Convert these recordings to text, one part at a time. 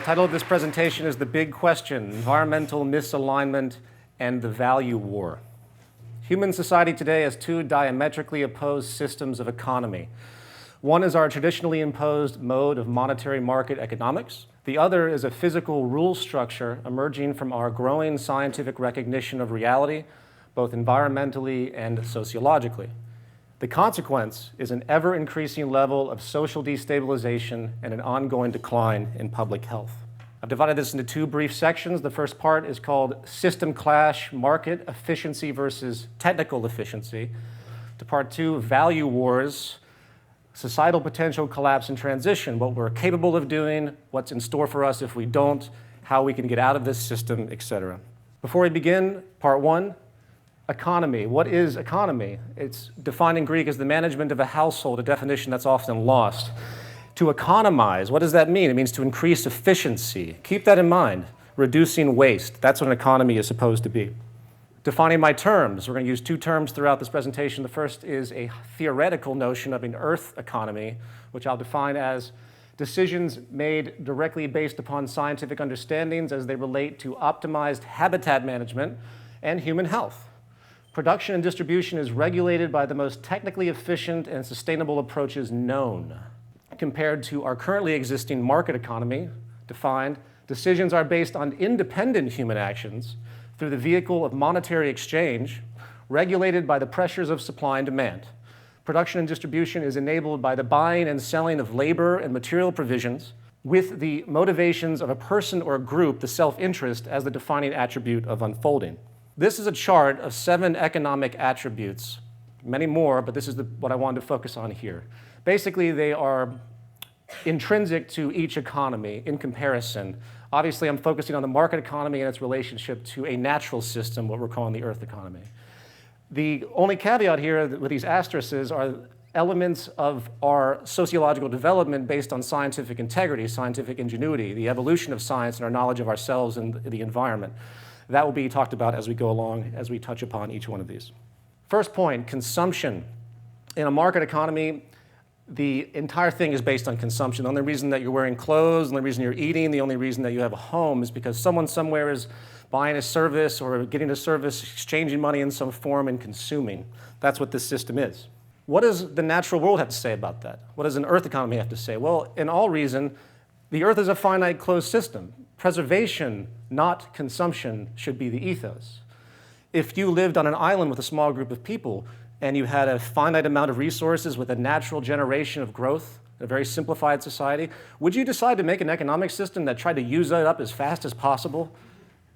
title of this presentation is The Big Question: Environmental Misalignment and the Value War. Human society today has two diametrically opposed systems of economy. One is our traditionally imposed mode of monetary market economics. The other is a physical rule structure emerging from our growing scientific recognition of reality, both environmentally and sociologically. The consequence is an ever-increasing level of social destabilization and an ongoing decline in public health. I've divided this into two brief sections. The first part is called System Clash, Market Efficiency versus Technical Efficiency. To part two, Value Wars, Societal Potential Collapse and Transition, what we're capable of doing, what's in store for us if we don't, how we can get out of this system, etc. Before we begin, part one, economy. What is economy? It's defined in Greek as the management of a household, a definition that's often lost. To economize, what does that mean? It means to increase efficiency. Keep that in mind. Reducing waste, that's what an economy is supposed to be. Defining my terms, we're going to use two terms throughout this presentation. The first is a theoretical notion of an earth economy, which I'll define as decisions made directly based upon scientific understandings as they relate to optimized habitat management and human health. Production and distribution is regulated by the most technically efficient and sustainable approaches known. Compared to our currently existing market economy, defined, decisions are based on independent human actions through the vehicle of monetary exchange, regulated by the pressures of supply and demand. Production and distribution is enabled by the buying and selling of labor and material provisions with the motivations of a person or a group, the self-interest, as the defining attribute of unfolding. This is a chart of 7 economic attributes, many more, but this is what I wanted to focus on here. Basically, they are intrinsic to each economy in comparison. Obviously, I'm focusing on the market economy and its relationship to a natural system, what we're calling the earth economy. The only caveat here with these asterisks are elements of our sociological development based on scientific integrity, scientific ingenuity, the evolution of science and our knowledge of ourselves and the environment. That will be talked about as we go along, as we touch upon each one of these. First point, consumption. In a market economy, the entire thing is based on consumption. The only reason that you're wearing clothes, the only reason you're eating, the only reason that you have a home is because someone somewhere is buying a service or getting a service, exchanging money in some form and consuming. That's what this system is. What does the natural world have to say about that? What does an earth economy have to say? Well, in all reason, the earth is a finite closed system. Preservation, not consumption, should be the ethos. If you lived on an island with a small group of people and you had a finite amount of resources with a natural generation of growth, a very simplified society, would you decide to make an economic system that tried to use that up as fast as possible?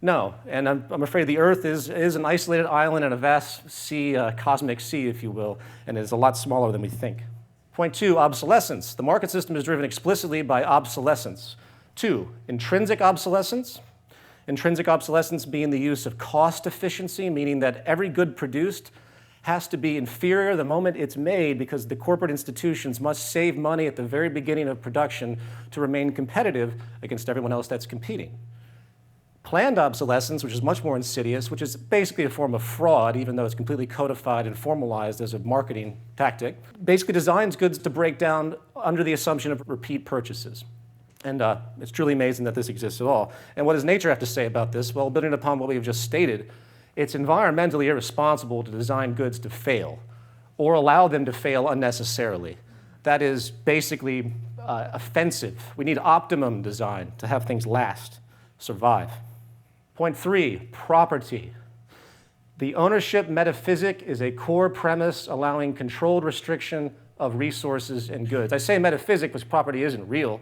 No, and I'm afraid the earth is an isolated island in a vast sea, cosmic sea, if you will, and is a lot smaller than we think. Point two, obsolescence. The market system is driven explicitly by obsolescence. 2, intrinsic obsolescence. Intrinsic obsolescence being the use of cost efficiency, meaning that every good produced has to be inferior the moment it's made because the corporate institutions must save money at the very beginning of production to remain competitive against everyone else that's competing. Planned obsolescence, which is much more insidious, which is basically a form of fraud, even though it's completely codified and formalized as a marketing tactic, basically designs goods to break down under the assumption of repeat purchases. And it's truly amazing that this exists at all. And what does nature have to say about this? Well, building upon what we've just stated, it's environmentally irresponsible to design goods to fail or allow them to fail unnecessarily. That is basically offensive. We need optimum design to have things last, survive. Point 3, property. The ownership metaphysic is a core premise allowing controlled restriction of resources and goods. I say metaphysic because property isn't real.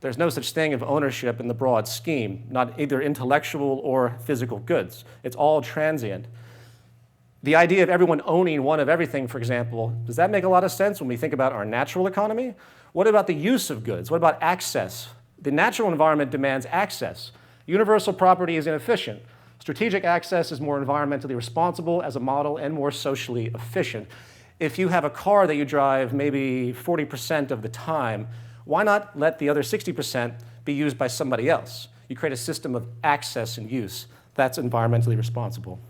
There's no such thing of ownership in the broad scheme, not either intellectual or physical goods. It's all transient. The idea of everyone owning one of everything, for example, does that make a lot of sense when we think about our natural economy? What about the use of goods? What about access? The natural environment demands access. Universal property is inefficient. Strategic access is more environmentally responsible as a model and more socially efficient. If you have a car that you drive maybe 40% of the time, why not let the other 60% be used by somebody else? You create a system of access and use. That's environmentally responsible.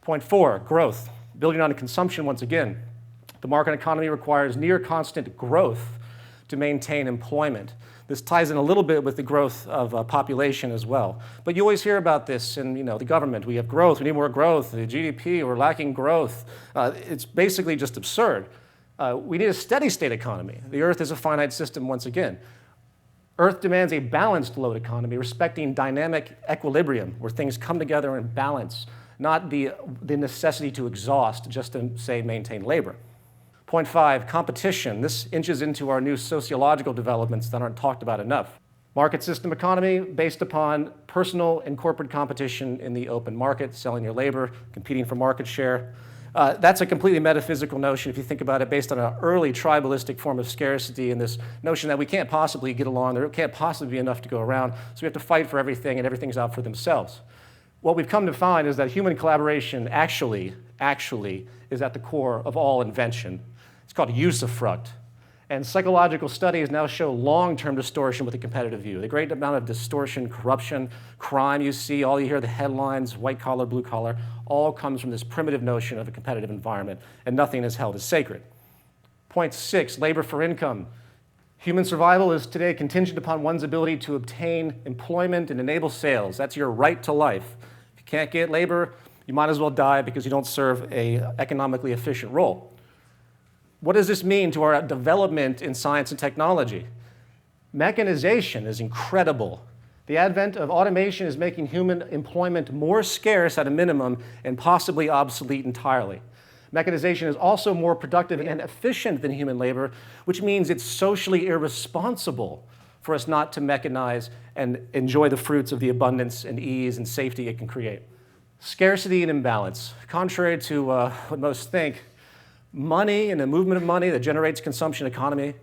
Point 4, growth. Building on consumption once again. The market economy requires near constant growth to maintain employment. This ties in a little bit with the growth of population as well. But you always hear about this in the government. We have growth, we need more growth, the GDP, we're lacking growth. It's basically just absurd. We need a steady state economy. The Earth is a finite system once again. Earth demands a balanced load economy, respecting dynamic equilibrium, where things come together in balance, not the necessity to exhaust just to, say, maintain labor. Point 5, competition. This inches into our new sociological developments that aren't talked about enough. Market system economy based upon personal and corporate competition in the open market, selling your labor, competing for market share. That's a completely metaphysical notion if you think about it, based on an early tribalistic form of scarcity and this notion that we can't possibly get along, there can't possibly be enough to go around, so we have to fight for everything and everything's out for themselves. What we've come to find is that human collaboration actually is at the core of all invention. It's called usufruct. And psychological studies now show long-term distortion with a competitive view. The great amount of distortion, corruption, crime you see, all you hear, the headlines, white collar, blue collar, all comes from this primitive notion of a competitive environment, and nothing is held as sacred. Point 6, labor for income. Human survival is today contingent upon one's ability to obtain employment and enable sales. That's your right to life. If you can't get labor, you might as well die because you don't serve an economically efficient role. What does this mean to our development in science and technology? Mechanization is incredible. The advent of automation is making human employment more scarce at a minimum and possibly obsolete entirely. Mechanization is also more productive and efficient than human labor, which means it's socially irresponsible for us not to mechanize and enjoy the fruits of the abundance and ease and safety it can create. Scarcity and imbalance. Contrary to what most think, money and the movement of money that generates consumption economy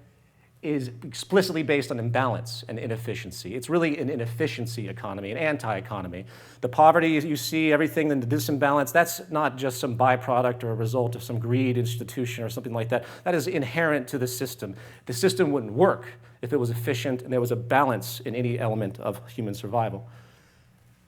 is explicitly based on imbalance and inefficiency. It's really an inefficiency economy, an anti-economy. The poverty you see, everything in this imbalance, that's not just some byproduct or a result of some greed institution or something like that. That is inherent to the system. The system wouldn't work if it was efficient and there was a balance in any element of human survival.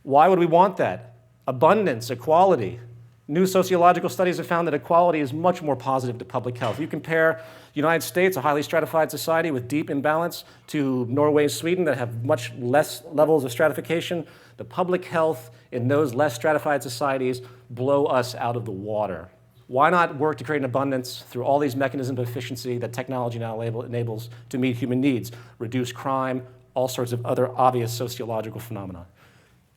Why would we want that? Abundance, equality. New sociological studies have found that equality is much more positive to public health. You compare the United States, a highly stratified society with deep imbalance, to Norway and Sweden that have much less levels of stratification. The public health in those less stratified societies blow us out of the water. Why not work to create an abundance through all these mechanisms of efficiency that technology now enables to meet human needs, reduce crime, all sorts of other obvious sociological phenomena?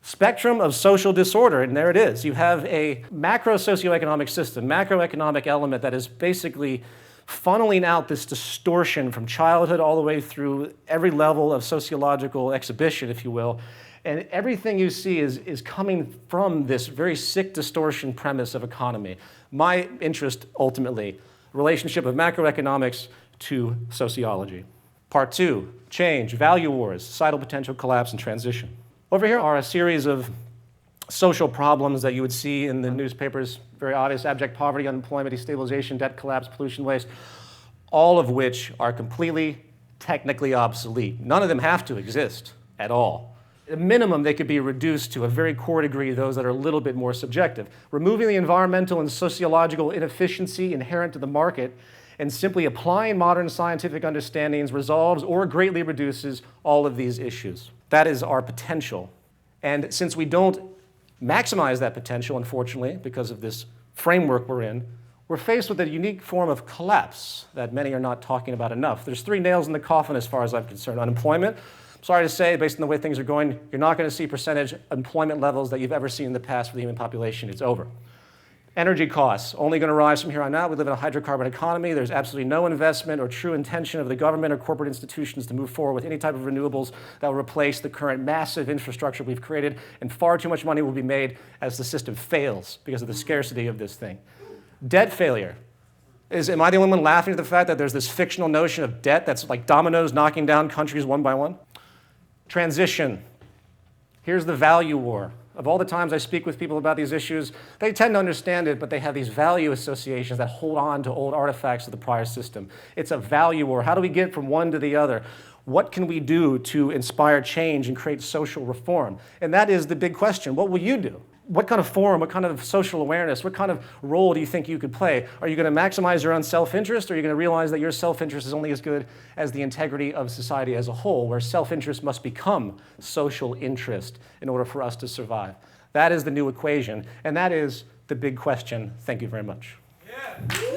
Spectrum of social disorder, and there it is. You have a macro socioeconomic system, macroeconomic element that is basically funneling out this distortion from childhood all the way through every level of sociological exhibition, if you will. And everything you see is coming from this very sick distortion premise of economy. My interest, ultimately, relationship of macroeconomics to sociology. Part 2, change, value wars, societal potential collapse and transition. Over here are a series of social problems that you would see in the newspapers, very obvious: abject poverty, unemployment, destabilization, debt collapse, pollution, waste, all of which are completely technically obsolete. None of them have to exist at all. At minimum, they could be reduced to a very core degree, those that are a little bit more subjective. Removing the environmental and sociological inefficiency inherent to the market and simply applying modern scientific understandings resolves or greatly reduces all of these issues. That is our potential. And since we don't maximize that potential, unfortunately, because of this framework we're in, we're faced with a unique form of collapse that many are not talking about enough. There's 3 nails in the coffin as far as I'm concerned. Unemployment. Sorry to say, based on the way things are going, you're not going to see percentage employment levels that you've ever seen in the past for the human population. It's over. Energy costs, only going to rise from here on out. We live in a hydrocarbon economy. There's absolutely no investment or true intention of the government or corporate institutions to move forward with any type of renewables that will replace the current massive infrastructure we've created, and far too much money will be made as the system fails because of the scarcity of this thing. Debt failure. Am I the only one laughing at the fact that there's this fictional notion of debt that's like dominoes knocking down countries one by one? Transition. Here's the value war. Of all the times I speak with people about these issues, they tend to understand it, but they have these value associations that hold on to old artifacts of the prior system. It's a value war. How do we get from one to the other? What can we do to inspire change and create social reform? And that is the big question. What will you do? What kind of forum, what kind of social awareness, what kind of role do you think you could play? Are you going to maximize your own self-interest, or are you going to realize that your self-interest is only as good as the integrity of society as a whole, where self-interest must become social interest in order for us to survive? That is the new equation, and that is the big question. Thank you very much. Yeah.